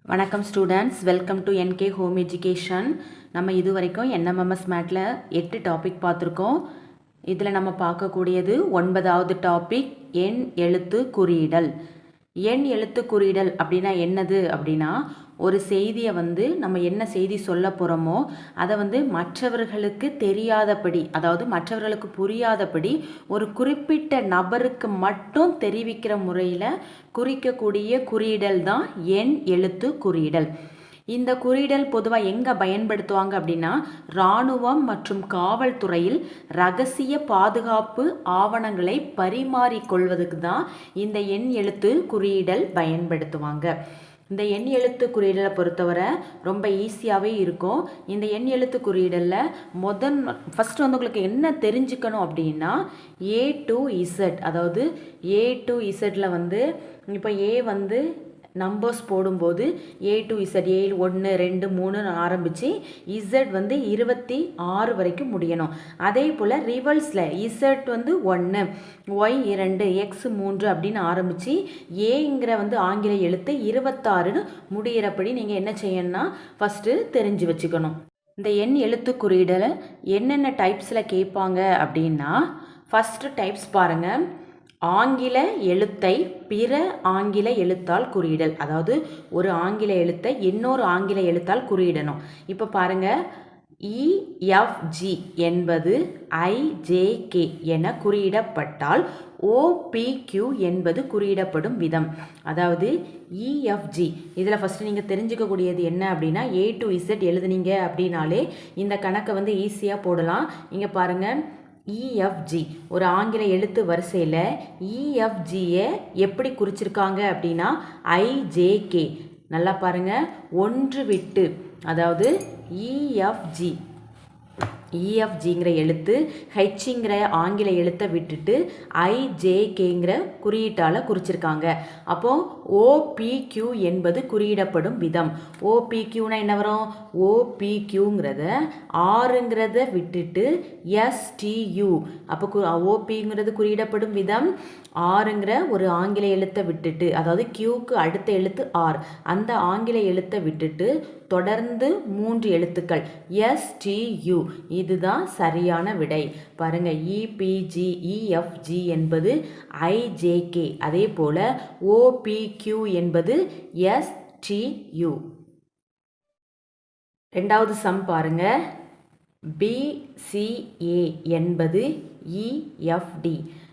வணக்கம் students, welcome to என்கே home education. நம்ம இது வரைக்கும் என்எம்எம்எஸ் மேட்டில் 8 டாபிக் பார்த்துருக்கோம். இதில் நம்ம பார்க்கக்கூடியது 9வது டாபிக், எண் எழுத்து குறியிடல். எண் எழுத்து குறியிடல் அப்படின்னா என்னது அப்படின்னா, ஒரு செய்தியை நம்ம என்ன செய்தி சொல்ல போகிறோமோ அதை மற்றவர்களுக்கு தெரியாதபடி, அதாவது மற்றவர்களுக்கு புரியாதபடி ஒரு குறிப்பிட்ட நபருக்கு மட்டும் தெரிவிக்கிற முறையில் குறிக்கக்கூடிய குறியிடல் தான் எண் எழுத்து குறியிடல். இந்த குறியிடல் பொதுவாக எங்கே பயன்படுத்துவாங்க அப்படின்னா, இராணுவம் மற்றும் காவல்துறையில் இரகசிய பாதுகாப்பு ஆவணங்களை பரிமாறிக்கொள்வதுக்கு தான் இந்த எண் எழுத்து குறியிடல் பயன்படுத்துவாங்க. இந்த எண் எழுத்து குறியீடலை பொறுத்தவரை ரொம்ப ஈஸியாகவே இருக்கும். இந்த எண் எழுத்து குறியீடலில் ஃபஸ்ட்டு உங்களுக்கு என்ன தெரிஞ்சுக்கணும் அப்படின்னா, A to Z, அதாவது A to Zல இப்போ A நம்பர்ஸ் போடும்போது A to Z, A 1 2 3 ஆரம்பித்து Z 26 வரைக்கும் முடியணும். அதே போல் ரிவல்ஸில் Z 1, Y 2, X 3 அப்படின்னு ஆரம்பித்து ஏங்கிற ஆங்கில எழுத்து 26ன்னு முடிகிறபடி நீங்கள் என்ன செய்யணும்னா ஃபஸ்ட்டு தெரிஞ்சு வச்சுக்கணும். இந்த எண் எழுத்து குறியீடலை என்னென்ன டைப்ஸில் கேட்பாங்க அப்படின்னா, ஃபஸ்ட்டு டைப்ஸ் பாருங்கள். ஆங்கில எழுத்தை பிற ஆங்கில எழுத்தால் குறியிடல், அதாவது ஒரு ஆங்கில எழுத்தை இன்னொரு ஆங்கில எழுத்தால் குறியிடணும். இப்போ பாருங்கள், EFG என்பது IJK என குறியிடப்பட்டால் OPQ என்பது குறியிடப்படும் விதம். அதாவது EFG இதில் ஃபஸ்ட்டு நீங்கள் தெரிஞ்சுக்கக்கூடியது என்ன அப்படின்னா, A to Z எழுதுனீங்க அப்படின்னாலே இந்த கணக்கை ஈஸியாக போடலாம். இங்கே பாருங்கள், EFG ஒரு ஆங்கில எழுத்து வரிசையில் EFGயை எப்படி குறிச்சிருக்காங்க அப்படின்னா IJK. நல்லா பாருங்கள், ஒன்று விட்டு, அதாவது EFGங்கிற எழுத்து ஹெச்ங்கிற ஆங்கில எழுத்தை விட்டுட்டு IJKங்கிற குறியீட்டால் குறிச்சிருக்காங்க. அப்போது OPQ என்பது குறியிடப்படும் விதம். OPQனா என்ன வரும்? OPQங்கிறத ஆறுங்கிறத விட்டுட்டு STU, அப்போ OPங்கிறது குறியிடப்படும் விதம். ஆறுங்கிற ஒரு ஆங்கில எழுத்தை விட்டுட்டு, அதாவது Qக்கு அடுத்த எழுத்து R, அந்த ஆங்கில எழுத்தை விட்டுட்டு தொடர்ந்து 3 எழுத்துக்கள் STU, இதுதான் சரியான விடை. பாருங்க, EPG EFG என்பது IJK, அதே போல OPQ என்பது STU. ரெண்டாவது சம் பாருங்க, BCA என்பது EFD.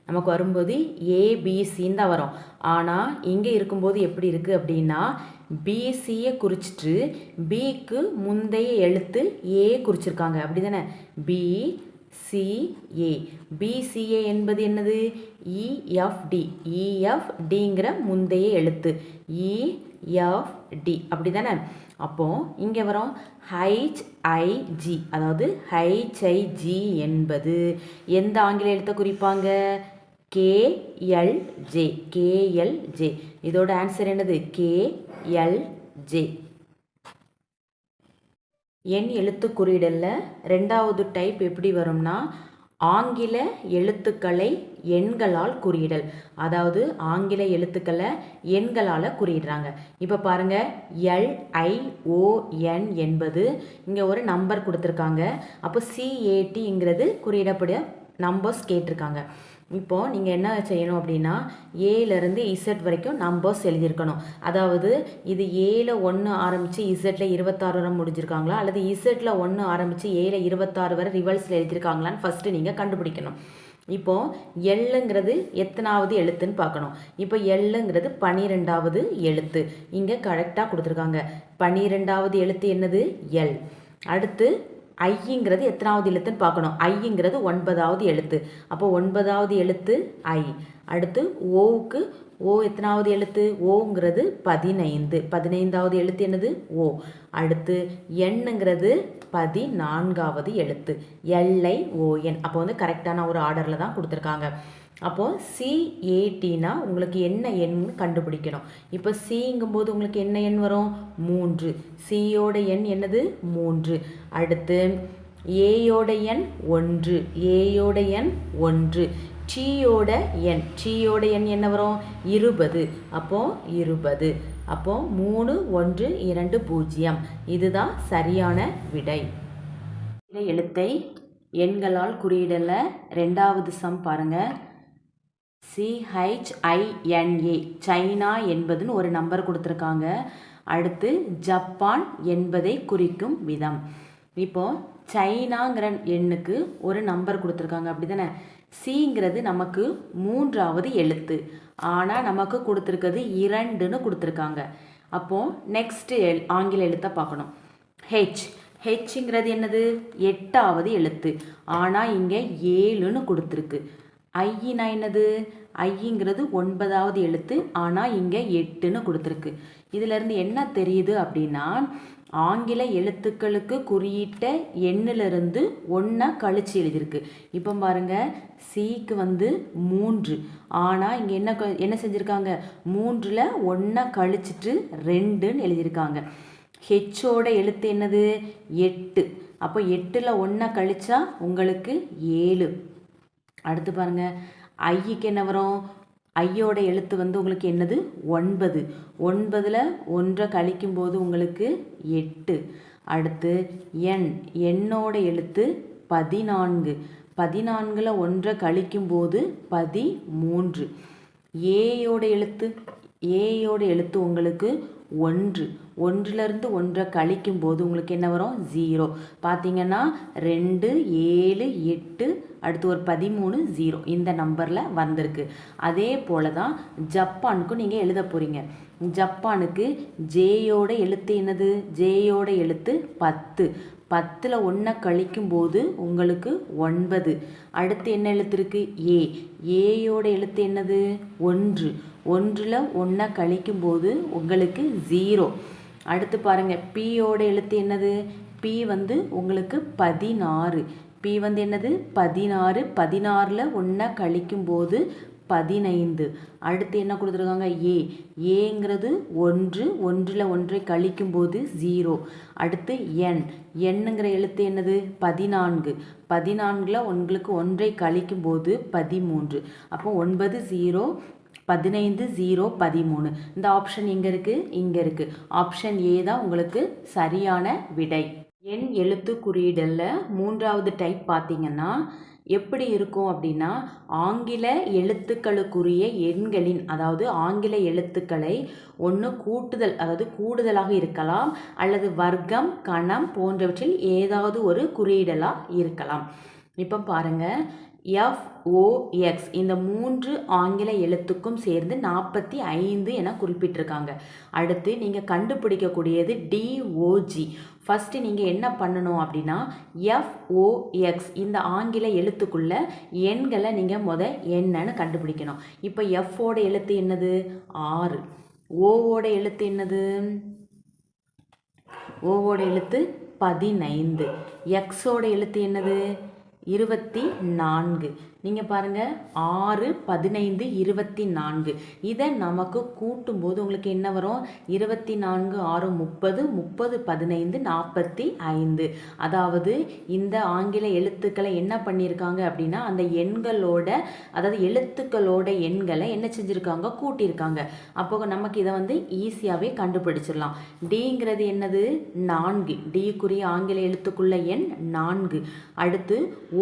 நமக்கு வரும்போது ABCன்னு தான் வரும். ஆனால் இங்கே இருக்கும்போது எப்படி இருக்குது அப்படின்னா, BCயை குறிச்சிட்டு Bக்கு முந்தைய எழுத்து A குறிச்சிருக்காங்க, அப்படி தானே? BCA. BCA என்பது என்னது? EFD. EFDங்கிற முந்தைய எழுத்து EFD, அப்படி தானே? அப்போது இங்கே வரும் HIG, அதாவது HIG என்பது எந்த ஆங்கில எழுத்தை குறிப்பாங்க? KLJ. KLJ. இதோட ஆன்சர் என்னது? KLJ. எண் எழுத்து குறியிடலில் ரெண்டாவது டைப் எப்படி வரும்னா, ஆங்கில எழுத்துக்களை எண்களால் குறியிடல். அதாவது ஆங்கில எழுத்துக்களை எண்களால் குறியிடுறாங்க. இப்போ பாருங்கள், LION என்பது இங்கே ஒரு நம்பர் கொடுத்துருக்காங்க. அப்போ CATங்கிறது குறியிடப்பட நம்பர்ஸ் கேட்டிருக்காங்க. இப்போது நீங்கள் என்ன செய்யணும் அப்படின்னா, ஏலேருந்து Z வரைக்கும் நம்பர்ஸ் எழுதியிருக்கணும். அதாவது இது Aல 1 ஆரம்பித்து Zல 26 வரை முடிஞ்சிருக்காங்களா, அல்லது Zல 1 ஆரம்பித்து Aல 26 வரை ரிவல்ஸில் எழுதியிருக்காங்களான்னு ஃபஸ்ட்டு நீங்கள் கண்டுபிடிக்கணும். இப்போது எல்லுங்கிறது எத்தனாவது எழுத்துன்னு பார்க்கணும். இப்போ எல்லுங்கிறது 12வது எழுத்து. இங்கே கரெக்டாக கொடுத்துருக்காங்க. 12வது எழுத்து என்னது? எல். அடுத்து ஐங்கிறது எத்தனாவது எழுத்துன்னு பார்க்கணும். ஐங்கிறது 9வது எழுத்து. அப்போ 9வது எழுத்து ஐ. அடுத்து ஓவுக்கு ஓ எத்தனாவது எழுத்து? ஓங்கிறது 15. 15வது எழுத்து என்னது? ஓ. அடுத்து எண்ணுங்கிறது 14வது எழுத்து LION. அப்போ கரெக்டான ஒரு ஆர்டரில் தான் கொடுத்துருக்காங்க. அப்போது CATனா உங்களுக்கு என்ன எண்ணு கண்டுபிடிக்கணும். இப்போ சிங்கும்போது உங்களுக்கு என்ன எண் வரும்? 3. சியோட எண் என்னது? 3. அடுத்து ஏயோட எண் 1. ஏயோட எண் 1. டீயோட எண் என்ன வரும்? 20. அப்போது 20. அப்போது 3 1 2 0 இதுதான் சரியான விடை. இந்த எழுத்தை எண்களால் குறியிடல. ரெண்டாவது சம் பாருங்கள். CHINA சைனா என்பதுன்னு ஒரு நம்பர் கொடுத்துருக்காங்க. அடுத்து ஜப்பான் என்பதை குறிக்கும் விதம். இப்போது சைனாங்கிற எண்ணுக்கு ஒரு நம்பர் கொடுத்துருக்காங்க அப்படி தானே. சிங்கிறது நமக்கு 3வது எழுத்து, ஆனால் நமக்கு கொடுத்துருக்கிறது 2ன்னு கொடுத்துருக்காங்க. அப்போது நெக்ஸ்ட்டு ஆங்கில எழுத்தை பார்க்கணும். ஹெச்ங்கிறது என்னது? 8வது எழுத்து, ஆனால் இங்கே 7ன்னு கொடுத்துருக்கு. ஐனா என்னது? ஐங்கிறது 9வது எழுத்து, ஆனால் இங்கே 8ன்னு கொடுத்துருக்கு. இதிலேருந்து என்ன தெரியுது அப்படின்னா, ஆங்கில எழுத்துக்களுக்கு குறியிட்ட எண்ணிலிருந்து 1 கழிச்சு எழுதியிருக்கு. இப்போ பாருங்கள், சிக்கு 3, ஆனால் இங்கே என்ன செஞ்சுருக்காங்க? 3ல் 1 கழிச்சிட்டு 2ன்னு எழுதியிருக்காங்க. ஹெச்சோட எழுத்து என்னது? 8. அப்போ 8ல் 1 கழிச்சா உங்களுக்கு 7. அடுத்து பாருங்கள், ஐக்கு என்ன வரும்? ஐயோட எழுத்து உங்களுக்கு என்னது? 9. 9ல் 1 கழிக்கும்போது உங்களுக்கு 8. அடுத்து எண்ணோட எழுத்து 14. 14ல் 1 கழிக்கும்போது 13. ஏயோட எழுத்து உங்களுக்கு 1. 1லேருந்து 1 கழிக்கும்போது உங்களுக்கு என்ன வரும்? 0. பார்த்தீங்கன்னா 2 7 8 அடுத்து ஒரு 13 0 இந்த நம்பரில் வந்திருக்கு. அதே போல் தான் ஜப்பானுக்கும் நீங்கள் எழுத போகிறீங்க. ஜப்பானுக்கு ஜேயோட எழுத்து என்னது? ஜேயோட எழுத்து 10. 10ல் 1 கழிக்கும்போது உங்களுக்கு 9. அடுத்து என்ன எழுத்து இருக்குது? ஏயோட எழுத்து என்னது? 1. 1ல் 1 கழிக்கும்போது உங்களுக்கு 0. அடுத்து பாருங்கள், பியோட எழுத்து என்னது? பி உங்களுக்கு 16. பி என்னது? 16. 16ல் 1 கழிக்கும்போது 15. அடுத்து என்ன கொடுத்துருக்காங்க? ஏங்கிறது 1. 1ல் 1 கழிக்கும்போது 0. அடுத்து எண்ணுங்கிற எழுத்து என்னது? 14. 14ல் உங்களுக்கு 1 கழிக்கும்போது 13. அப்போ 9 0 15 0 13. இந்த ஆப்ஷன் எங்கே இருக்குது? இங்கே இருக்குது. ஆப்ஷன் ஏ தான் உங்களுக்கு சரியான விடை. எண் எழுத்து குறியீடில் 3வது டைப் பார்த்தீங்கன்னா எப்படி இருக்கும் அப்படின்னா, ஆங்கில எழுத்துக்களுக்குரிய எண்களின், அதாவது ஆங்கில எழுத்துக்களை ஒன்று கூட்டுதல், அதாவது கூடுதலாக இருக்கலாம், அல்லது வர்க்கம் கணம் போன்றவற்றில் ஏதாவது ஒரு குறியீடலாக இருக்கலாம். இப்போ பாருங்கள், FOX இந்த 3 ஆங்கில எழுத்துக்கும் சேர்ந்து 45 என குறிப்பிட்டிருக்காங்க. அடுத்து நீங்கள் கண்டுபிடிக்கக்கூடியது DOG. ஃபஸ்ட்டு நீங்கள் என்ன பண்ணணும் அப்படின்னா, FOX இந்த ஆங்கில எழுத்துக்குள்ள எண்களை நீங்கள் என்னன்னு கண்டுபிடிக்கணும். இப்போ Fஓட எழுத்து என்னது? 6. ஓவோட எழுத்து என்னது? ஓவோட எழுத்து 15. எக்ஸோட எழுத்து என்னது? 24. நீங்கள் பாருங்கள், 6 15 24. இதை நமக்கு கூட்டும்போது உங்களுக்கு என்ன வரும்? 24 6 30 30 15 45. அதாவது இந்த ஆங்கில எழுத்துக்களை என்ன பண்ணியிருக்காங்க அப்படின்னா, அந்த எண்களோட, அதாவது எழுத்துக்களோட எண்களை என்ன செஞ்சுருக்காங்க? கூட்டியிருக்காங்க. அப்போ நமக்கு இதை ஈஸியாகவே கண்டுபிடிச்சிடலாம். டிங்கிறது என்னது? 4. டிக்குரிய ஆங்கில எழுத்துக்குள்ள எண் 4. அடுத்து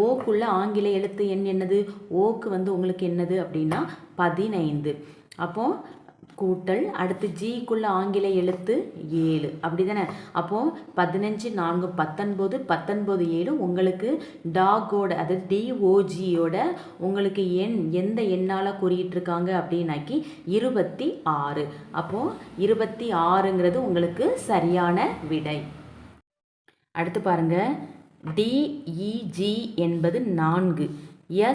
ஓக்குள்ள ஆங்கில எழுத்து எண் என்னது? ஓக்கு உங்களுக்கு என்னது அப்படின்னா 15. அப்போது கூட்டல். அடுத்து ஜிக்குள்ள ஆங்கில எழுத்து 7. அப்படி தானே? அப்போது 15 4 19 19 7 உங்களுக்கு டாகோட, அதாவது DOGயோட உங்களுக்கு எந்த எண்ணால் குறியிட்டிருக்காங்க அப்படின்னாக்கி 26. அப்போது 26ங்கிறது உங்களுக்கு சரியான விடை. அடுத்து பாருங்கள், DEG என்பது 4.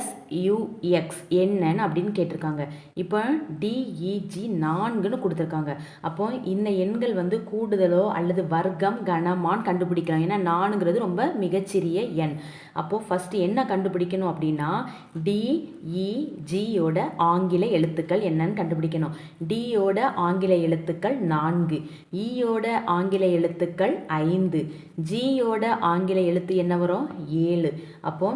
SUX என்னன்னு அப்படின்னு கேட்டிருக்காங்க. இப்போ DEG 4ன்னு கொடுத்துருக்காங்க. அப்போ இந்த எண்கள் கூடுதலோ அல்லது வர்க்கம் கணமான்னு கண்டுபிடிக்கலாம். ஏன்னா 4ங்கிறது ரொம்ப மிகச்சிறிய எண். அப்போது ஃபஸ்ட்டு என்ன கண்டுபிடிக்கணும் அப்படின்னா, DEGயோட ஆங்கில எழுத்துக்கள் என்னன்னு கண்டுபிடிக்கணும். Dயோட ஆங்கில எழுத்துக்கள் 4. Eயோட ஆங்கில எழுத்துக்கள் 5. Gயோட ஆங்கில எழுத்து என்ன வரும்? 7. அப்போ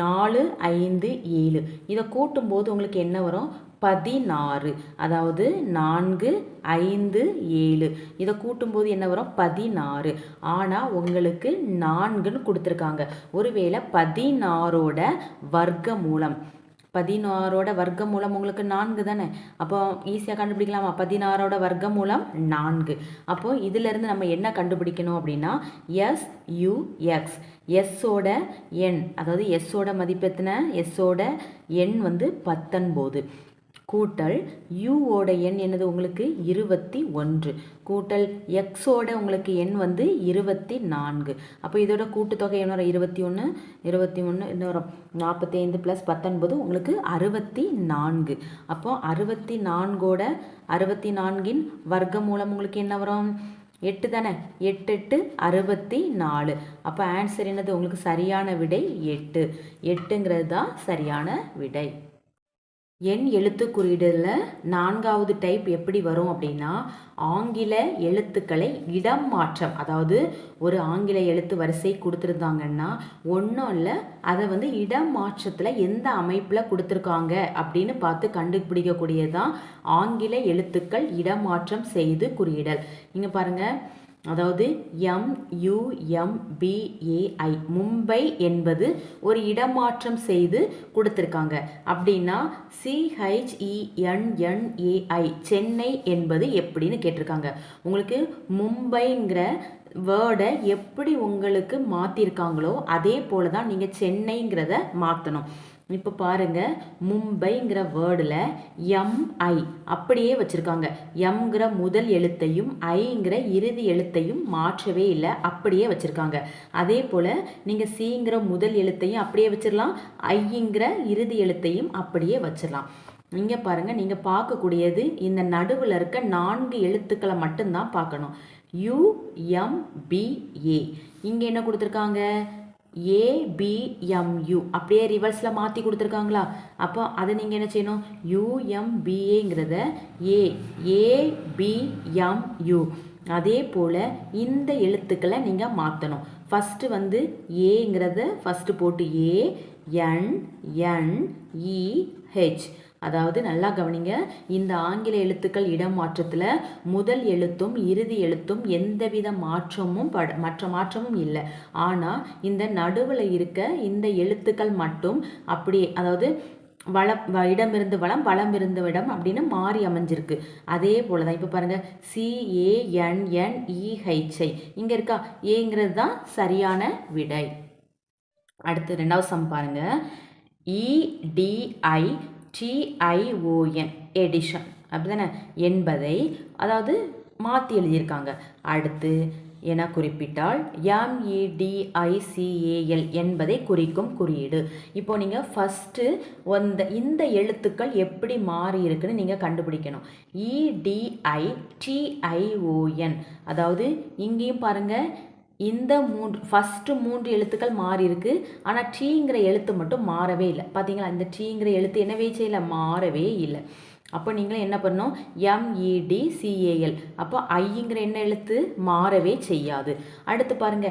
4 5 7. இதை கூட்டும்போது உங்களுக்கு என்ன வரும்? 16. அதாவது 4, 5, 7 இதை கூட்டும்போது என்ன வரும் 16. ஆனால் உங்களுக்கு 4ன்னு கொடுத்துருக்காங்க. ஒருவேளை 16ஓட வர்க்க மூலம் 16ஓட வர்க்க மூலம் உங்களுக்கு 4 தானே. அப்போ ஈஸியாக கண்டுபிடிக்கலாமா? 16ஓட வர்க்க மூலம் 4. அப்போது இதிலிருந்து நம்ம என்ன கண்டுபிடிக்கணும் அப்படின்னா SUX எஸ்ஸோட எண், அதாவது எஸ்ஸோட மதிப்பு எத்தனை? எஸ்ஸோட எண் வந்து 19 கூட்டல் யூவோட எண் என்னது உங்களுக்கு 21 கூட்டல் எக்ஸோட உங்களுக்கு எண் வந்து 24. அப்போ இதோட கூட்டுத்தொகை என்ன வரும்? 21 என்ன வரும்? 45 + 19 உங்களுக்கு 64. அப்போ 64ஓட 64இன் வர்க்க மூலம் உங்களுக்கு என்ன வரும்? 8 தானே. 8 8 64. அப்போ ஆன்சர் என்னது? உங்களுக்கு சரியான விடை 8. 8ங்கிறது தான் சரியான விடை. எண் எழுத்து குறியீடுல 4வது டைப் எப்படி வரும் அப்படின்னா, ஆங்கில எழுத்துக்களை இடம் மாற்றம். அதாவது ஒரு ஆங்கில எழுத்து வரிசை கொடுத்துருந்தாங்கன்னா ஒன்றும் இல்லை, அதை வந்து இடம் மாற்றத்தில் எந்த அமைப்பில் கொடுத்துருக்காங்க அப்படின்னு பார்த்து கண்டுபிடிக்கக்கூடியதான் ஆங்கில எழுத்துக்கள் இடமாற்றம் செய்து குறியிடல். இங்கே பாருங்கள், அதாவது MUMBAI மும்பை என்பது ஒரு இடமாற்றம் செய்து கொடுத்துருக்காங்க. அப்படின்னா CHENNAI சென்னை என்பது எப்படின்னு கேட்டிருக்காங்க. உங்களுக்கு மும்பைங்கிற வேர்டை எப்படி உங்களுக்கு மாற்றிருக்காங்களோ அதே போல தான் நீங்கள் சென்னைங்கிறத மாற்றணும். இப்போ பாருங்கள், மும்பைங்கிற வேர்டில் MI அப்படியே வச்சுருக்காங்க. எம்ங்கிற முதல் எழுத்தையும் ஐங்கிற இறுதி எழுத்தையும் மாற்றவே இல்லை, அப்படியே வச்சுருக்காங்க. அதே போல் நீங்கள் சிங்கிற முதல் எழுத்தையும் அப்படியே வச்சிடலாம், ஐங்கிற இறுதி எழுத்தையும் அப்படியே வச்சிடலாம். இங்கே பாருங்கள், நீங்கள் பார்க்கக்கூடியது இந்த நடுவில் இருக்க 4 எழுத்துக்களை மட்டும்தான் பார்க்கணும். UMBA இங்கே என்ன கொடுத்துருக்காங்க? ABMU அப்படியே ரிவர்ஸில் மாற்றி கொடுத்துருக்காங்களா? அப்போ அதை நீங்கள் என்ன செய்யணும்? UMBAங்கிறத ABMU அதே போல் இந்த எழுத்துக்களை நீங்கள் மாற்றணும். ஃபஸ்ட்டு வந்து ஏங்கிறத ஃபஸ்ட்டு போட்டு ANNEH. அதாவது நல்லா கவனிங்க, இந்த ஆங்கில எழுத்துக்கள் இடம் மாற்றத்தில் முதல் எழுத்தும் இறுதி எழுத்தும் எந்தவித மற்ற மாற்றமும் இல்லை. ஆனால் இந்த நடுவில் இருக்க இந்த எழுத்துக்கள் மட்டும் அப்படியே, அதாவது இடமிருந்து வளம் வளமிருந்து இடம் அப்படின்னு மாறி அமைஞ்சிருக்கு. அதே போல தான் இப்போ பாருங்கள், CANNEHI இங்கே இருக்கா? ஏங்கிறது தான் சரியான விடை. அடுத்து 2வது சம் பாருங்கள். EDITION எடிஷன் அப்படிதானே என்பதை அதாவது மாற்றி எழுதியிருக்காங்க. அடுத்து என குறிப்பிட்டால் MEDICAL என்பதை குறிக்கும் குறியீடு. இப்போ நீங்கள் ஃபஸ்ட்டு இந்த எழுத்துக்கள் எப்படி மாறி இருக்குன்னு நீங்கள் கண்டுபிடிக்கணும். EDITION அதாவது இங்கேயும் பாருங்கள், இந்த ஃபஸ்ட்டு 3 எழுத்துக்கள் மாறி இருக்கு, ஆனால் டீங்கிற எழுத்து மட்டும் மாறவே இல்லை. பார்த்தீங்களா? இந்த டீங்கிற எழுத்து என்னவே செய்யலை, மாறவே இல்லை. அப்போ நீங்களும் என்ன பண்ணணும்? MEDCAL. அப்போ ஐங்கிற என்ன எழுத்து மாறவே செய்யாது. அடுத்து பாருங்க,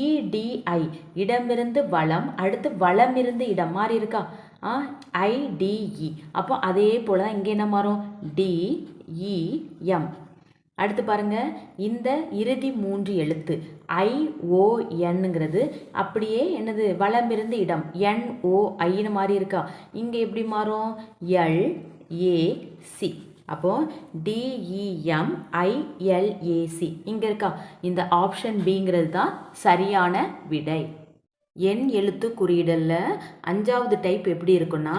EDI இடமிருந்து வளம், அடுத்து வளமிருந்து இடம் மாறி இருக்கா? IDE. அப்போ அதே போல தான் இங்கே என்ன மாறும்? DEM. அடுத்து பாருங்க, இந்த இறுதி 3 எழுத்து IONங்கிறது அப்படியே என்னது? வளமிருந்து இடம் NOIன்னு மாறி இருக்கா? இங்கே எப்படி மாறும்? LAC. அப்போ DEMILAC இங்கே இருக்கா? இந்த ஆப்ஷன் பிங்கிறது தான் சரியான விடை. எண் எழுத்து குறியீடல்ல 5வது டைப் எப்படி இருக்குன்னா,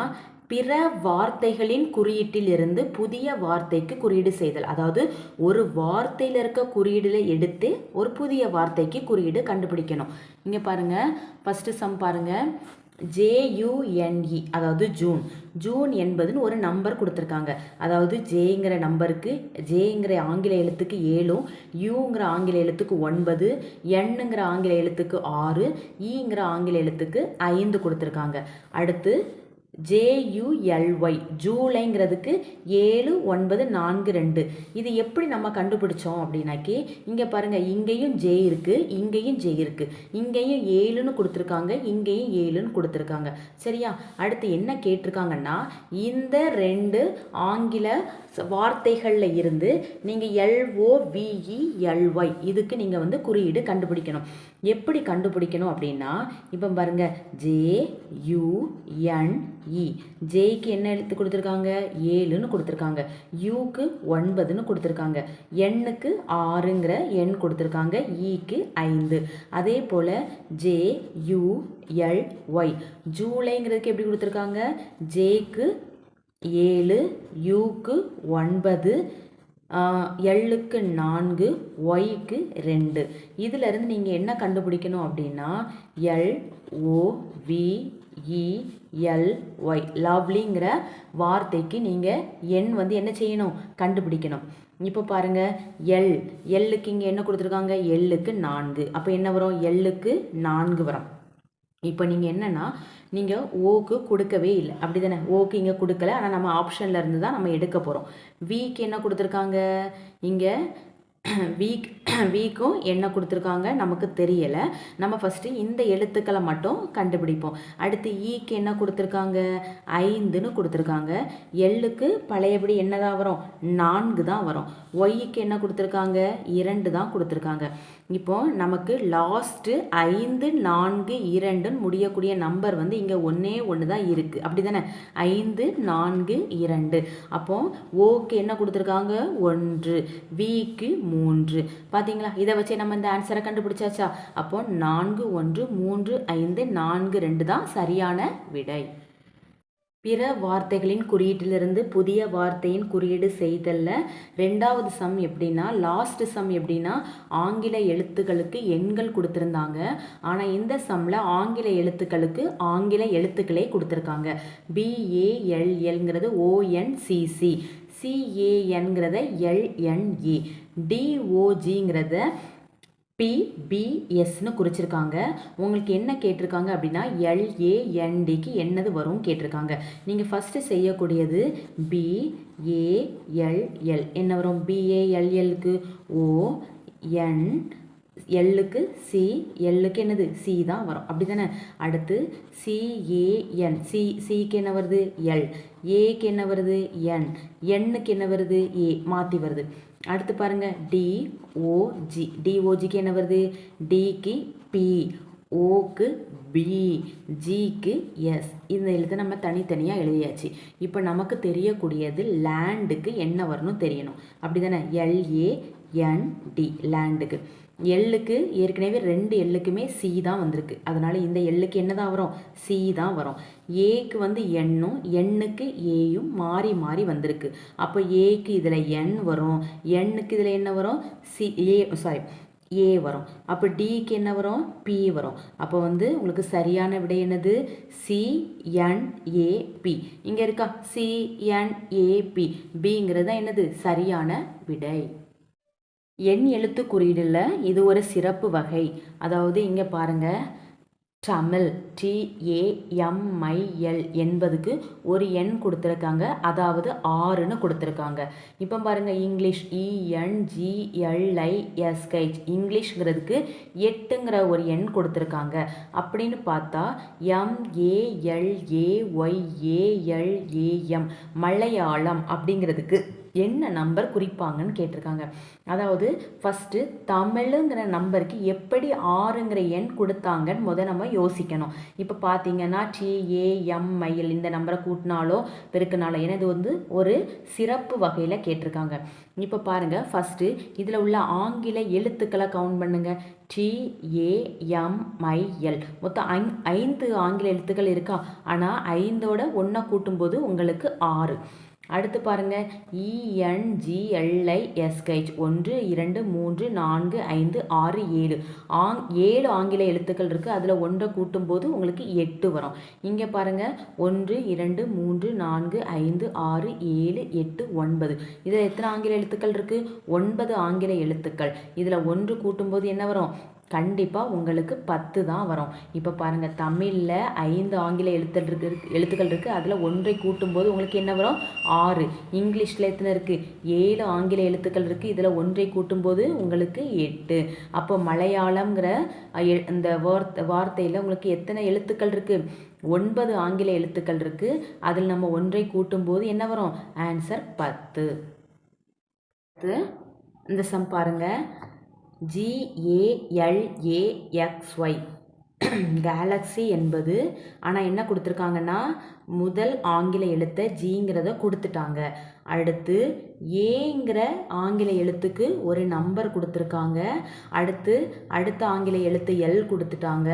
பிற வார்த்தைகளின் குறியீட்டில் இருந்து புதிய வார்த்தைக்கு குறியீடு செய்தல். அதாவது ஒரு வார்த்தையில் இருக்க குறியீடுல எடுத்து ஒரு புதிய வார்த்தைக்கு குறியீடு கண்டுபிடிக்கணும். இங்கே பாருங்க, ஃபஸ்ட்டு சம் பாருங்க. JUNE அதாவது ஜூன். ஜூன் என்பதுன்னு ஒரு நம்பர் கொடுத்துருக்காங்க. அதாவது ஜேங்கிற நம்பருக்கு, ஜேங்கிற ஆங்கில எழுத்துக்கு 7, யூங்கிற ஆங்கில எழுத்துக்கு 9, எண்ணுங்கிற ஆங்கில எழுத்துக்கு 6, ஈங்கிற ஆங்கில எழுத்துக்கு 5 கொடுத்துருக்காங்க. அடுத்து JULY ஜூலைங்கிறதுக்கு 79442. இது எப்படி நம்ம கண்டுபிடிச்சோம் அப்படின்னாக்கி இங்கே பாருங்கள், இங்கேயும் ஜே இருக்குது, இங்கேயும் ஜே இருக்குது, இங்கேயும் 7ன்னு கொடுத்துருக்காங்க, இங்கேயும் 7ன்னு கொடுத்துருக்காங்க. சரியா? அடுத்து என்ன கேட்டிருக்காங்கன்னா, இந்த 2 ஆங்கில வார்த்தைகளில் இருந்து நீங்கள் LOVELY இதுக்கு நீங்கள் வந்து குறியீடு கண்டுபிடிக்கணும். எப்படி கண்டுபிடிக்கணும் அப்படின்னா, இப்போ பாருங்கள், JUNE, ஜேக்கு என்ன எழுத்து கொடுத்துருக்காங்க? 7ன்னு கொடுத்துருக்காங்க, யூக்கு 9ன்னு கொடுத்துருக்காங்க, எண்ணுக்கு 6ங்கிற எண் கொடுத்துருக்காங்க, ஈக்கு 5. அதே போல் JULY ஜூலைங்கிறதுக்கு எப்படி கொடுத்துருக்காங்க? ஜேக்கு 7, யூக்கு 9, எல்லுக்கு 4, ஒய்க்கு 2. இதிலிருந்து நீங்கள் என்ன கண்டுபிடிக்கணும் அப்படின்னா LOVELY லவ்லிங்கிற வார்த்தைக்கு நீங்கள் எண் வந்து என்ன செய்யணும்? கண்டுபிடிக்கணும். இப்போ பாருங்கள், எல்லுக்கு இங்கே என்ன கொடுத்துருக்காங்க? எல்லுக்கு 4. அப்போ என்ன வரும்? எல்லுக்கு 4 வரும். இப்போ நீங்கள் என்னென்னா, நீங்கள் ஓக்கு கொடுக்கவே இல்லை, அப்படி தானே? ஓக்கு இங்கே கொடுக்கல, ஆனால் நம்ம ஆப்ஷனில் இருந்து தான் நம்ம எடுக்க போகிறோம். வீக்கு என்ன கொடுத்துருக்காங்க? இங்கே வீக்கும் என்ன கொடுத்துருக்காங்க நமக்கு தெரியலை. நம்ம ஃபஸ்ட்டு இந்த எழுத்துக்களை மட்டும் கண்டுபிடிப்போம். அடுத்து ஈக்கு என்ன கொடுத்துருக்காங்க? 5ன்னு கொடுத்துருக்காங்க. எல்லுக்கு பழையபடி என்ன தான் வரும்? 4 தான் வரும். ஒய்க்கு என்ன கொடுத்துருக்காங்க? 2 தான் கொடுத்துருக்காங்க. இப்போ நமக்கு லாஸ்ட்டு 5, 4, 2ன்னு முடியக்கூடிய நம்பர் வந்து இங்கே ஒன்று தான் இருக்குது, அப்படி தானே? 5, 4, 2. அப்போது ஓக்கு என்ன கொடுத்துருக்காங்க? 1, வீக்கு 3. பார்த்தீங்களா? இதை வச்சு நம்ம இந்த ஆன்சரை கண்டுபிடிச்சாச்சா? அப்போ 4, 1, 3, 5, 4, 2 தான் சரியான விடை. பிற வார்த்தைகளின் குறியீட்டிலிருந்து புதிய வார்த்தையின் குறியீடு செய்தல்ல 2வது சம் எப்படின்னா, லாஸ்ட் சம் எப்படின்னா, ஆங்கில எழுத்துக்களுக்கு எண்கள் கொடுத்துருந்தாங்க. ஆனால் இந்த சம்மில் ஆங்கில எழுத்துக்களுக்கு ஆங்கில எழுத்துக்களே கொடுத்துருக்காங்க. BALLங்கிறது ONCC, CANங்கிறத LNE, DOGங்கிறத PBSன்னு குறிச்சிருக்காங்க. உங்களுக்கு என்ன கேட்டிருக்காங்க அப்படின்னா, LANDக்கு என்னது வரும் கேட்டிருக்காங்க. நீங்கள் ஃபஸ்ட்டு செய்யக்கூடியது BALL என்ன வரும்? BALLக்கு ON, எல்லுக்கு C, எல்லுக்கு என்னது? C தான் வரும், அப்படி தானே? அடுத்து CAN, சிக்கு என்ன வருது? L, ஏக்கு என்ன வருது? N, எண்ணுக்கு என்ன வருது? A மாற்றி வருது. அடுத்து பாருங்கள், DOG, DOGக்கு என்ன வருது? Dக்கு P, ஓக்கு B, ஜிக்கு S. இந்த எழுத்தை நம்ம தனித்தனியாக எழுதியாச்சு. இப்போ நமக்கு தெரியக்கூடியது லேண்டுக்கு என்ன வரணும் தெரியணும், அப்படி தானே? LAND லேண்டுக்கு. எல்லுக்கு ஏற்கனவே 2 எல்லுக்குமே C தான் வந்திருக்கு, அதனால் இந்த எல்லுக்கு என்ன தான் வரும்? C தான் வரும். ஏக்கு வந்து எண்ணும் எண்ணுக்கு ஏயும் மாறி மாறி வந்திருக்கு. அப்போ ஏக்கு இதில் N வரும், எண்ணுக்கு இதில் என்ன வரும்? ஏ வரும். அப்போ டிக்கு என்ன வரும்? P வரும். அப்போ வந்து உங்களுக்கு சரியான விடை என்னது? CNAP. இங்கே இருக்கா? CNAP. பிங்கிறது தான் என்னது? சரியான விடை. எண் எழுத்து குறியீடில் இது ஒரு சிறப்பு வகை. அதாவது இங்கே பாருங்கள், தமிழ் TAMIL என்பதுக்கு ஒரு எண் கொடுத்துருக்காங்க, அதாவது 6ன்னு கொடுத்துருக்காங்க. இப்போ பாருங்கள், இங்கிலீஷ் ENGLISH இங்கிலீஷ்ங்கிறதுக்கு 8ங்கிற ஒரு எண் கொடுத்துருக்காங்க. அப்படின்னு பார்த்தா MALAYALAM மலையாளம் அப்படிங்கிறதுக்கு என்ன நம்பர் குறிப்பாங்கன்னு கேட்டிருக்காங்க. அதாவது ஃபஸ்ட்டு தமிழுங்கிற நம்பருக்கு எப்படி 6ங்கிற எண் கொடுத்தாங்கன்னு நம்ம யோசிக்கணும். இப்போ பார்த்தீங்கன்னா TAMIL இந்த நம்பரை கூட்டினாலோ பெருக்கினாலோ, ஏன்னா இது வந்து ஒரு சிறப்பு வகையில் கேட்டிருக்காங்க. இப்போ பாருங்கள், ஃபஸ்ட்டு இதில் உள்ள ஆங்கில எழுத்துக்களை கவுண்ட் பண்ணுங்கள். TAMIL மொத்தம் 5 ஆங்கில எழுத்துக்கள் இருக்கா? ஆனால் 5ஓட 1 கூட்டும்போது உங்களுக்கு 6. அடுத்து பாருங்கள், ENGLISH 1 2 3 4 5 6 7 7 ஆங்கில எழுத்துக்கள் இருக்குது. அதில் 1 கூட்டும்போது உங்களுக்கு 8 வரும். இங்கே பாருங்கள், 1 2 3 4 5 6 7 8 9. இதில் எத்தனை ஆங்கில எழுத்துக்கள் இருக்குது? 9 ஆங்கில எழுத்துக்கள். இதில் 1 கூட்டும்போது என்ன வரும்? கண்டிப்பாக உங்களுக்கு 10 தான் வரும். இப்போ பாருங்கள், தமிழில் 5 ஆங்கில எழுத்துக்கள் இருக்குது. அதில் ஒன்றை கூட்டும்போது உங்களுக்கு என்ன வரும்? 6. இங்கிலீஷில் எத்தனை இருக்குது? 7 ஆங்கில எழுத்துக்கள் இருக்குது. இதில் ஒன்றை கூட்டும்போது உங்களுக்கு 8. அப்போ மலையாளம்ங்கிற இந்த வார்த்தையில் உங்களுக்கு எத்தனை எழுத்துக்கள் இருக்குது? 9 ஆங்கில எழுத்துக்கள் இருக்குது. அதில் நம்ம ஒன்றை கூட்டும்போது என்ன வரும்? ஆன்சர் 10. இந்த சம் பாருங்கள், GALAXY கேலக்ஸி என்பது, ஆனால் என்ன கொடுத்துருக்காங்கன்னா முதல் ஆங்கில எழுத்தை ஜிங்கிறத கொடுத்துட்டாங்க. அடுத்து ஏங்கிற ஆங்கில எழுத்துக்கு ஒரு நம்பர் கொடுத்துருக்காங்க. அடுத்த ஆங்கில எழுத்து எல் கொடுத்துட்டாங்க.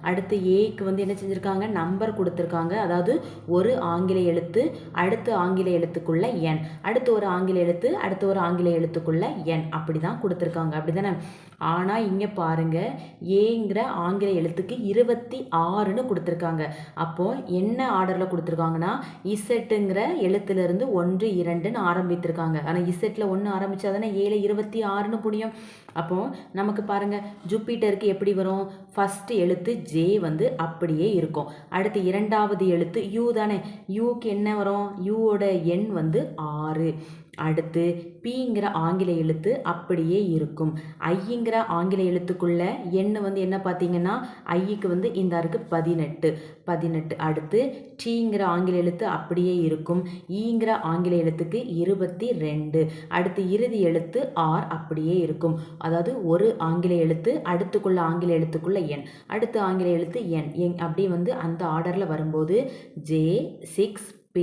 அடுத்து ஏக்கு வந்து என்ன செஞ்சுருக்காங்க? நம்பர் கொடுத்துருக்காங்க. அதாவது ஒரு ஆங்கில எழுத்து அடுத்த ஆங்கில எழுத்துக்குள்ள என், அடுத்து ஒரு ஆங்கில எழுத்து அடுத்த ஒரு ஆங்கில எழுத்துக்குள்ள என், அப்படி தான் கொடுத்துருக்காங்க. அப்படி தானே? ஆனால் இங்கே பாருங்கள், ஏங்கிற ஆங்கில எழுத்துக்கு 26ன்னு கொடுத்துருக்காங்க. அப்போது என்ன ஆர்டரில் கொடுத்துருக்காங்கன்னா இசட்டுங்கிற எழுத்துலேருந்து 1 2ன்னு ஆரம்பித்திருக்காங்க. ஆனால் இசட்டில் 1 ஆரம்பித்தா தானே 7 26ன்னு புரியும். அப்போது நமக்கு பாருங்கள், ஜூப்பிட்டருக்கு எப்படி வரும்? ஃபஸ்ட்டு எழுத்து ஜே வந்து அப்படியே இருக்கும். அடுத்து இரண்டாவது எழுத்து யூ தானே? யூக்கு என்ன வரும்? யூவோட எண் வந்து 6. அடுத்து பிங்கிற ஆங்கில எழுத்து அப்படியே இருக்கும். ஐங்கிற ஆங்கில எழுத்துக்குள்ள எண் வந்து என்ன பார்த்தீங்கன்னா ஐக்கு வந்து இந்த இருக்குது 18. அடுத்து டீங்கிற ஆங்கில எழுத்து அப்படியே இருக்கும். ஈங்கிற ஆங்கில எழுத்துக்கு 22. அடுத்து இறுதி எழுத்து ஆர் அப்படியே இருக்கும். அதாவது ஒரு ஆங்கில எழுத்து அடுத்துக்குள்ள ஆங்கில எழுத்துக்குள்ள எண், அடுத்து ஆங்கில எழுத்து என், அப்படி வந்து அந்த ஆர்டரில் வரும்போது J6P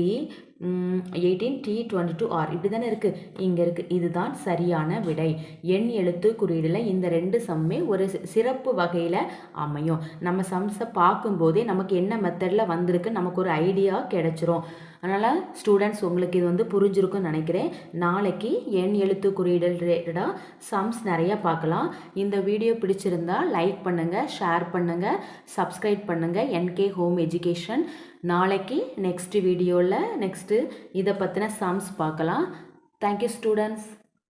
18T22R இப்படி தானே இருக்குது. இங்கே இருக்குது. இதுதான் சரியான விடை. எண் எழுத்து குறியீடில் இந்த 2 சம்மே ஒரு சிறப்பு வகையில் அமையும். நம்ம சம்ஸை பார்க்கும்போதே நமக்கு என்ன மெத்தடில் வந்திருக்கு நமக்கு ஒரு ஐடியா கிடைச்சிரும். அதனால் ஸ்டூடெண்ட்ஸ், உங்களுக்கு இது வந்து புரிஞ்சிருக்குன்னு நினைக்கிறேன். நாளைக்கு எண் எழுத்து குறியீடு ரிலேட்டடாக சம்ஸ் நிறையா பார்க்கலாம். இந்த வீடியோ பிடிச்சிருந்தா லைக் பண்ணுங்கள், ஷேர் பண்ணுங்கள், சப்ஸ்கிரைப் பண்ணுங்கள். NK home education. நாளைக்கு நெக்ஸ்ட் வீடியோவில் இதை பற்றின சம்ஸ் பார்க்கலாம். Thank you students.